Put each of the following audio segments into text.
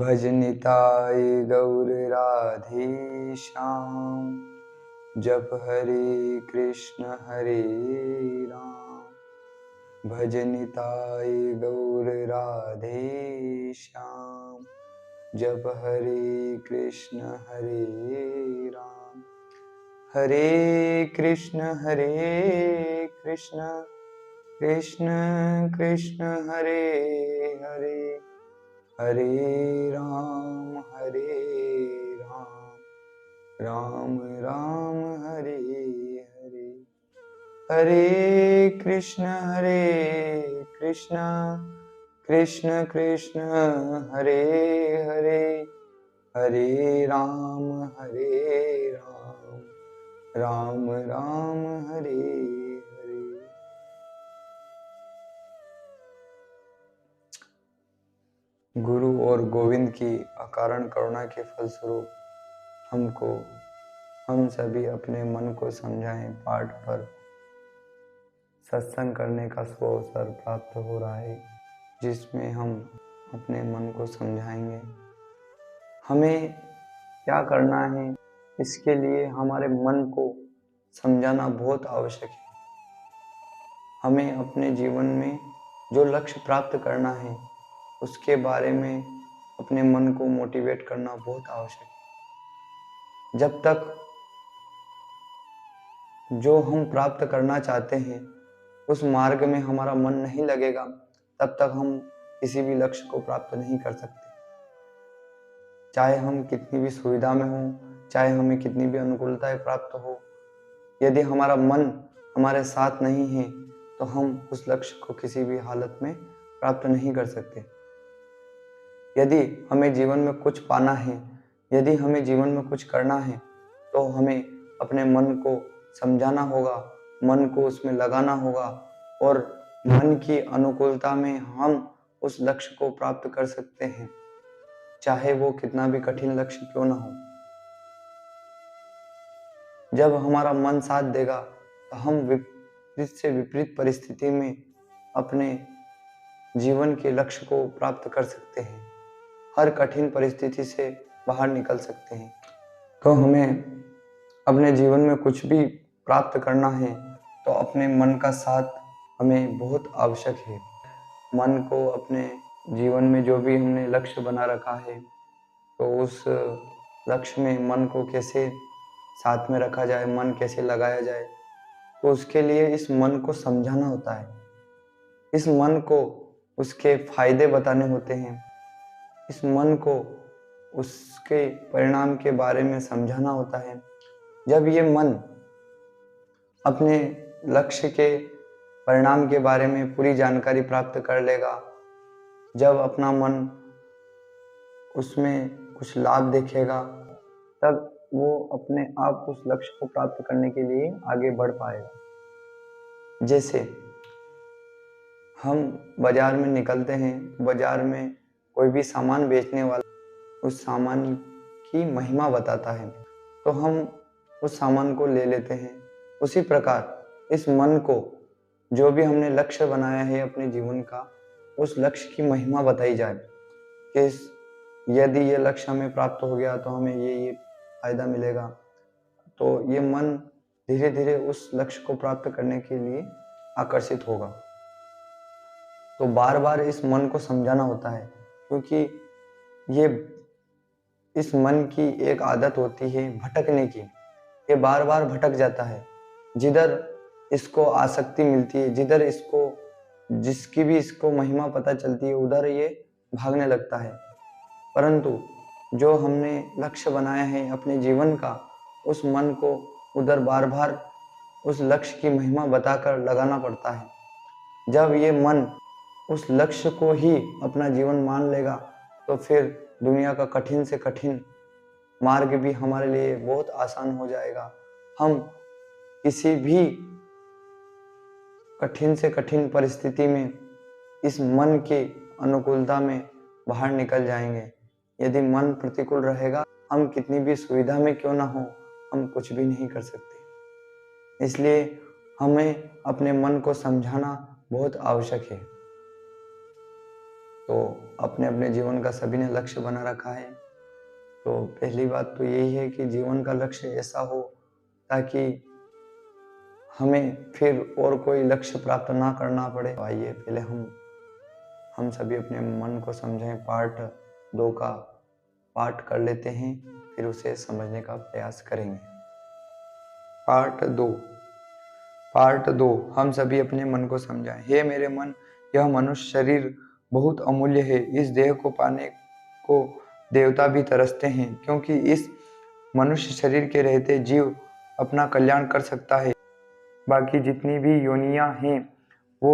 भजनिताय गौर राधे श्याम। जप हरे कृष्ण हरे राम। भजनिताय गौर राधे श्याम। जप हरे कृष्ण हरे राम। हरे कृष्ण कृष्ण कृष्ण हरे हरे, हरे राम राम राम हरे हरे। हरे कृष्ण कृष्ण कृष्ण हरे हरे, हरे राम राम राम हरे हरे। गुरु और गोविंद की अकारण करुणा के फलस्वरूप हम सभी अपने मन को समझाएं पाठ पर सत्संग करने का अवसर प्राप्त हो रहा है, जिसमें हम अपने मन को समझाएंगे। हमें क्या करना है, इसके लिए हमारे मन को समझाना बहुत आवश्यक है। हमें अपने जीवन में जो लक्ष्य प्राप्त करना है, उसके बारे में अपने मन को मोटिवेट करना बहुत आवश्यक है। जब तक जो हम प्राप्त करना चाहते हैं उस मार्ग में हमारा मन नहीं लगेगा, तब तक हम किसी भी लक्ष्य को प्राप्त नहीं कर सकते। चाहे हम कितनी भी सुविधा में हो, चाहे हमें कितनी भी अनुकूलताएं प्राप्त हो, यदि हमारा मन हमारे साथ नहीं है तो हम उस लक्ष्य को किसी भी हालत में प्राप्त नहीं कर सकते। यदि हमें जीवन में कुछ पाना है, यदि हमें जीवन में कुछ करना है, तो हमें अपने मन को समझाना होगा, मन को उसमें लगाना होगा, और मन की अनुकूलता में हम उस लक्ष्य को प्राप्त कर सकते हैं, चाहे वो कितना भी कठिन लक्ष्य क्यों ना हो। जब हमारा मन साथ देगा तो हम विपरीत से विपरीत परिस्थिति में अपने जीवन के लक्ष्य को प्राप्त कर सकते हैं, हर कठिन परिस्थिति से बाहर निकल सकते हैं। तो हमें अपने जीवन में कुछ भी प्राप्त करना है तो अपने मन का साथ हमें बहुत आवश्यक है। मन को अपने जीवन में जो भी हमने लक्ष्य बना रखा है, तो उस लक्ष्य में मन को कैसे साथ में रखा जाए, मन कैसे लगाया जाए, तो उसके लिए इस मन को समझाना होता है। इस मन को उसके फायदे बताने होते हैं, इस मन को उसके परिणाम के बारे में समझाना होता है। जब ये मन अपने लक्ष्य के परिणाम के बारे में पूरी जानकारी प्राप्त कर लेगा, जब अपना मन उसमें कुछ लाभ देखेगा, तब वो अपने आप उस लक्ष्य को प्राप्त करने के लिए आगे बढ़ पाएगा। जैसे हम बाजार में निकलते हैं, बाजार में कोई भी सामान बेचने वाला उस सामान की महिमा बताता है, तो हम उस सामान को ले लेते हैं। उसी प्रकार इस मन को जो भी हमने लक्ष्य बनाया है अपने जीवन का, उस लक्ष्य की महिमा बताई जाए कि यदि ये लक्ष्य हमें प्राप्त हो गया तो हमें ये फायदा मिलेगा। तो ये मन धीरे धीरे उस लक्ष्य को प्राप्त करने के लिए आकर्षित होगा। तो बार बार इस मन को समझाना होता है, क्योंकि ये इस मन की एक आदत होती है भटकने की। ये बार बार भटक जाता है, जिधर इसको आसक्ति मिलती है, जिधर इसको जिसकी भी इसको महिमा पता चलती है, उधर ये भागने लगता है। परंतु जो हमने लक्ष्य बनाया है अपने जीवन का, उस मन को उधर बार बार उस लक्ष्य की महिमा बताकर लगाना पड़ता है। जब ये मन उस लक्ष्य को ही अपना जीवन मान लेगा, तो फिर दुनिया का कठिन से कठिन मार्ग भी हमारे लिए बहुत आसान हो जाएगा। हम किसी भी कठिन से कठिन परिस्थिति में इस मन के अनुकूलता में बाहर निकल जाएंगे। यदि मन प्रतिकूल रहेगा, हम कितनी भी सुविधा में क्यों ना हो, हम कुछ भी नहीं कर सकते। इसलिए हमें अपने मन को समझाना बहुत आवश्यक है। तो अपने अपने जीवन का सभी ने लक्ष्य बना रखा है। तो पहली बात तो यही है कि जीवन का लक्ष्य ऐसा हो ताकि हमें फिर और कोई लक्ष्य प्राप्त ना करना पड़े। तो आइए पहले हम सभी अपने मन को समझें। पार्ट 2 का पाठ कर लेते हैं, फिर उसे समझने का प्रयास करेंगे। पार्ट 2 हम सभी अपने मन को समझाएं। हे मेरे मन, यह मनुष्य शरीर बहुत अमूल्य है। इस देह को पाने को देवता भी तरसते हैं, क्योंकि इस मनुष्य शरीर के रहते जीव अपना कल्याण कर सकता है। बाकी जितनी भी योनियां हैं वो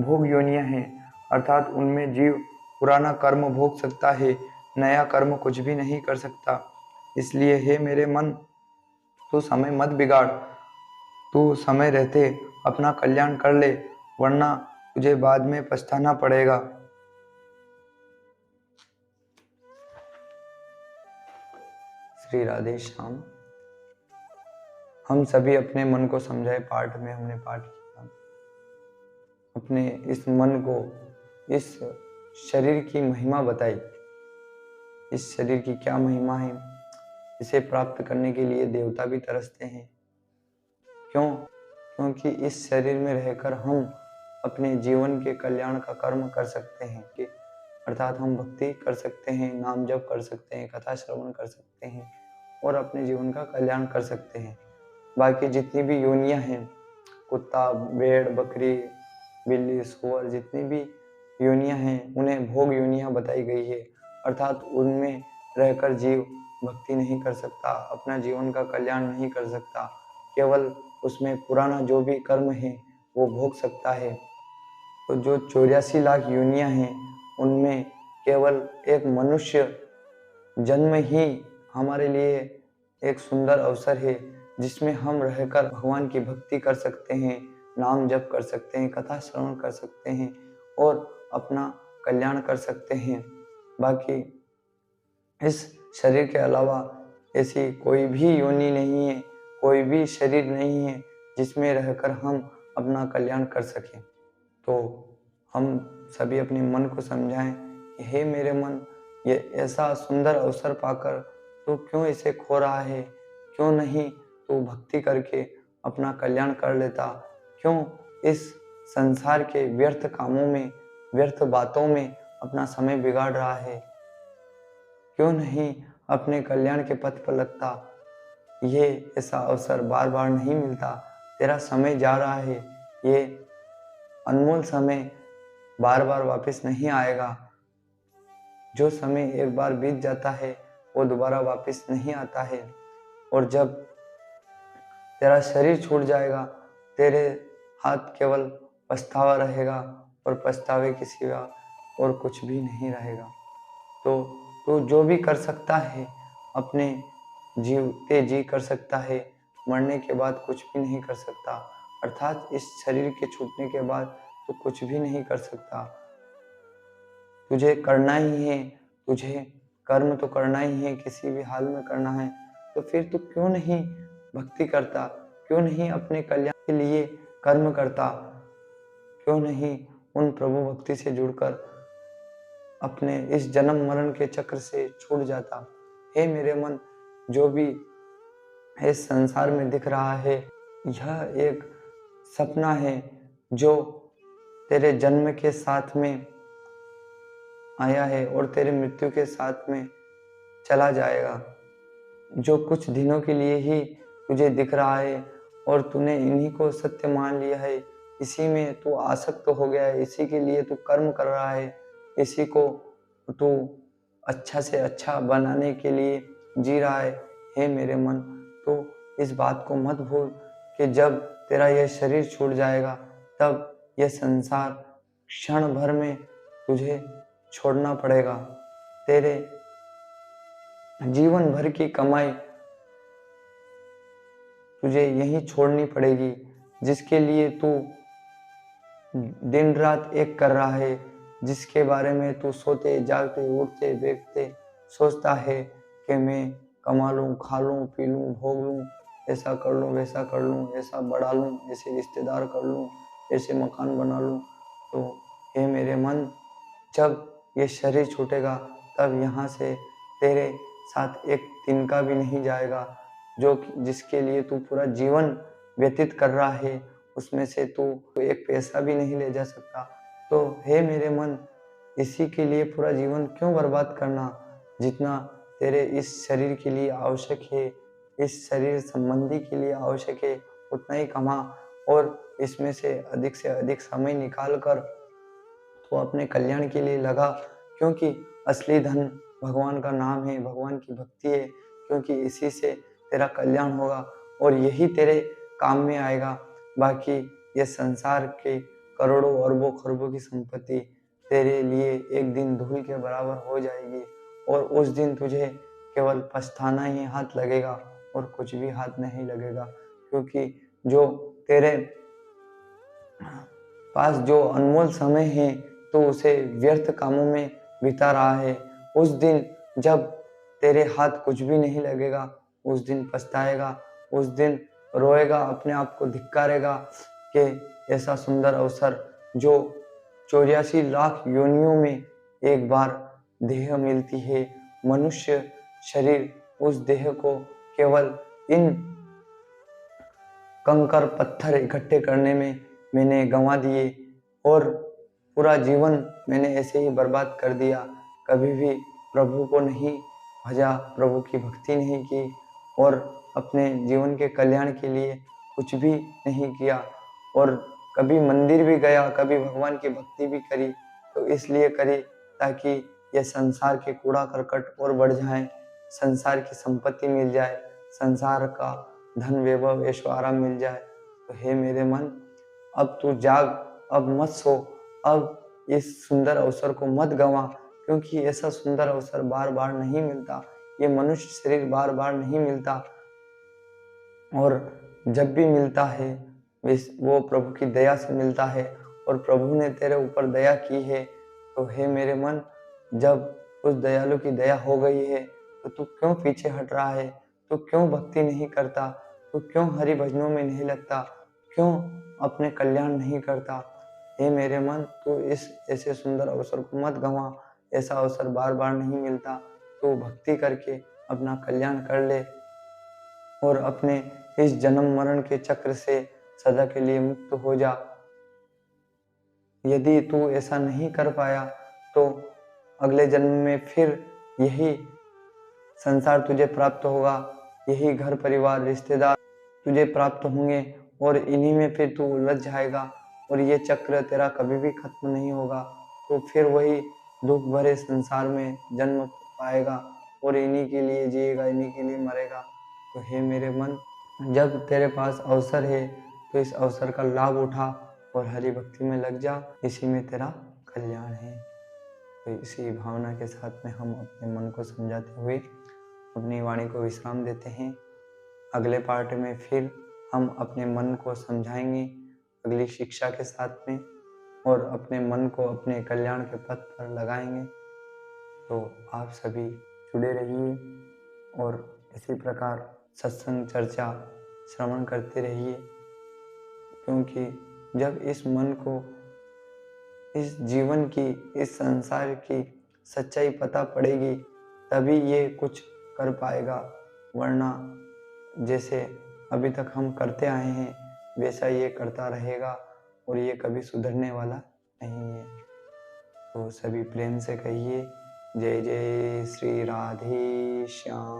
भोग योनियां हैं, अर्थात उनमें जीव पुराना कर्म भोग सकता है, नया कर्म कुछ भी नहीं कर सकता। इसलिए हे मेरे मन, तू समय मत बिगाड़। तू समय रहते अपना कल्याण कर ले, वरना तुझे बाद में पछताना पड़ेगा। श्री राधे श्याम। हम सभी अपने मन को समझाए पाठ में हमने पाठ किया। अपने इस मन को, इस शरीर की महिमा बताई। इस शरीर की क्या महिमा है, इसे प्राप्त करने के लिए देवता भी तरसते हैं। क्यों? क्योंकि इस शरीर में रहकर हम अपने जीवन के कल्याण का कर्म कर सकते हैं, कि अर्थात हम भक्ति कर सकते हैं, नाम जप कर सकते हैं, कथा श्रवण कर सकते हैं और अपने जीवन का कल्याण कर सकते हैं। बाकी जितनी भी योनियां हैं, कुत्ता, भेड़, बकरी, बिल्ली, सूअर, जितनी भी योनियां हैं उन्हें भोग योनियां बताई गई है, अर्थात उनमें रहकर जीव भक्ति नहीं कर सकता, अपना जीवन का कल्याण नहीं कर सकता, केवल उसमें पुराना जो भी कर्म है वो भोग सकता है। तो जो 84 लाख योनियां हैं उनमें केवल एक मनुष्य जन्म ही हमारे लिए एक सुंदर अवसर है, जिसमें हम रहकर भगवान की भक्ति कर सकते हैं, नाम जप कर सकते हैं, कथा श्रवण कर सकते हैं और अपना कल्याण कर सकते हैं। बाकी इस शरीर के अलावा ऐसी कोई भी योनि नहीं है, कोई भी शरीर नहीं है जिसमें रहकर हम अपना कल्याण कर सकें। तो हम सभी अपने मन को समझाएं कि हे मेरे मन, ये ऐसा सुंदर अवसर पाकर तू क्यों इसे खो रहा है? क्यों नहीं तू भक्ति करके अपना कल्याण कर लेता? क्यों इस संसार के व्यर्थ कामों में, व्यर्थ बातों में अपना समय बिगाड़ रहा है? क्यों नहीं अपने कल्याण के पथ पर लगता? ये ऐसा अवसर बार बार नहीं मिलता। तेरा समय जा रहा है, ये अनमोल समय बार बार वापस नहीं आएगा। जो समय एक बार बीत जाता है वो दोबारा वापस नहीं आता है। और जब तेरा शरीर छूट जाएगा, तेरे हाथ केवल पछतावा रहेगा और पछतावे के सिवा और कुछ भी नहीं रहेगा। तो जो भी कर सकता है अपने जीवते जी कर सकता है, मरने के बाद कुछ भी नहीं कर सकता, अर्थात इस शरीर के छूटने के बाद तो कुछ भी नहीं कर सकता। तुझे करना ही है, तुझे कर्म तो करना ही है, किसी भी हाल में करना है। तो फिर तू क्यों नहीं भक्ति करता? क्यों नहीं अपने कल्याण के लिए कर्म करता? क्यों नहीं उन प्रभु भक्ति से जुड़कर अपने इस जन्म मरण के चक्र से छूट जाता? हे मेरे मन, जो भी इस संसार में दिख रहा है यह एक सपना है जो तेरे जन्म के साथ में आया है और तेरे मृत्यु के साथ में चला जाएगा। जो कुछ दिनों के लिए ही तुझे दिख रहा है और तूने इन्हीं को सत्य मान लिया है, इसी में तू आसक्त हो गया है, इसी के लिए तू कर्म कर रहा है, इसी को तू अच्छा से अच्छा बनाने के लिए जी रहा है। हे मेरे मन, तो इस बात को मत भूल कि जब तेरा यह शरीर छूट जाएगा तब यह संसार क्षण भर में तुझे छोड़ना पड़ेगा। तेरे जीवन भर की कमाई तुझे यहीं छोड़नी पड़ेगी, जिसके लिए तू दिन रात एक कर रहा है, जिसके बारे में तू सोते जागते उठते बैठते सोचता है कि मैं कमा लूँ, खा लूँ, पी लूँ, भोग लूँ, ऐसा कर लूँ, वैसा कर लूँ, ऐसा बढ़ा लूँ, ऐसे रिश्तेदार कर लूँ, ऐसे मकान बना लूँ। तो हे मेरे मन, जब ये शरीर छूटेगा तब यहाँ से तेरे साथ एक दिन का भी नहीं जाएगा। जो जिसके लिए तू पूरा जीवन व्यतीत कर रहा है, उसमें से तू एक पैसा भी नहीं ले जा सकता। तो हे मेरे मन, इसी के लिए पूरा जीवन क्यों बर्बाद करना? जितना तेरे इस शरीर के लिए आवश्यक है, इस शरीर संबंधी के लिए आवश्यक है, उतना ही कमा और इसमें से अधिक समय निकाल कर तो अपने कल्याण के लिए लगा। क्योंकि असली धन भगवान का नाम है, भगवान की भक्ति है, क्योंकि इसी से तेरा कल्याण होगा और यही तेरे काम में आएगा। बाकी ये संसार के करोड़ों अरबों खरबों की संपत्ति तेरे लिए एक दिन धूल के बराबर हो जाएगी और उस दिन तुझे केवल पछताना ही हाथ लगेगा और कुछ भी हाथ नहीं लगेगा। क्योंकि जो तेरे पास जो अनमोल समय है तो उसे व्यर्थ कामों में बिता रहा है। उस दिन जब तेरे हाथ कुछ भी नहीं लगेगा, उस दिन पछताएगा, उस दिन रोएगा, अपने आप को धिक्कारेगा कि ऐसा सुंदर अवसर जो 84 लाख योनियों में एक बार देह मिलती है, मनुष्य शरीर, उस देह को केवल इन कंकर पत्थर इकट्ठे करने में मैंने गंवा दिए और पूरा जीवन मैंने ऐसे ही बर्बाद कर दिया। कभी भी प्रभु को नहीं भजा, प्रभु की भक्ति नहीं की और अपने जीवन के कल्याण के लिए कुछ भी नहीं किया और कभी मंदिर भी गया, कभी भगवान की भक्ति भी करी, तो इसलिए करी ताकि ये संसार के कूड़ा करकट और बढ़ जाए, संसार की संपत्ति मिल जाए, संसार का धन वैभव ऐशो आराम मिल जाए। तो हे मेरे मन, अब तू जाग, अब मत सो, अब इस सुंदर अवसर को मत गंवा, क्योंकि ऐसा सुंदर अवसर बार बार नहीं मिलता, ये मनुष्य शरीर बार बार नहीं मिलता और जब भी मिलता है वो प्रभु की दया से मिलता है और प्रभु ने तेरे ऊपर दया की है। तो हे मेरे मन, जब उस दयालु की दया हो गई है तो तू क्यों पीछे हट रहा है? तू क्यों भक्ति नहीं करता? तू क्यों हरि भजनों में नहीं लगता? क्यों अपने कल्याण नहीं करता? हे मेरे मन, तू इस ऐसे सुंदर अवसर को मत गंवा, ऐसा अवसर बार बार नहीं मिलता। तू भक्ति करके अपना कल्याण कर ले और अपने इस जन्म मरण के चक्र से सदा के लिए मुक्त हो जा। यदि तू ऐसा नहीं कर पाया तो अगले जन्म में फिर यही संसार तुझे प्राप्त होगा, यही घर परिवार रिश्तेदार तुझे प्राप्त होंगे और इन्हीं में फिर तू उलझ जाएगा और ये चक्र तेरा कभी भी खत्म नहीं होगा। तो फिर वही दुख भरे संसार में जन्म पाएगा और इन्हीं के लिए जिएगा, इन्हीं के लिए मरेगा। तो हे मेरे मन, जब तेरे पास अवसर है तो इस अवसर का लाभ उठा और हरि भक्ति में लग जा, इसी में तेरा कल्याण है। तो इसी भावना के साथ में हम अपने मन को समझाते हुए अपनी वाणी को विश्राम देते हैं। अगले पार्ट में फिर हम अपने मन को समझाएंगे अगली शिक्षा के साथ में और अपने मन को अपने कल्याण के पथ पर लगाएंगे। तो आप सभी जुड़े रहिए और इसी प्रकार सत्संग चर्चा श्रवण करते रहिए, क्योंकि जब इस मन को इस जीवन की, इस संसार की सच्चाई पता पड़ेगी तभी ये कुछ कर पाएगा, वरना जैसे अभी तक हम करते आए हैं वैसा ये करता रहेगा और ये कभी सुधरने वाला नहीं है। तो सभी प्रेम से कहिए, जय जय श्री राधे श्याम।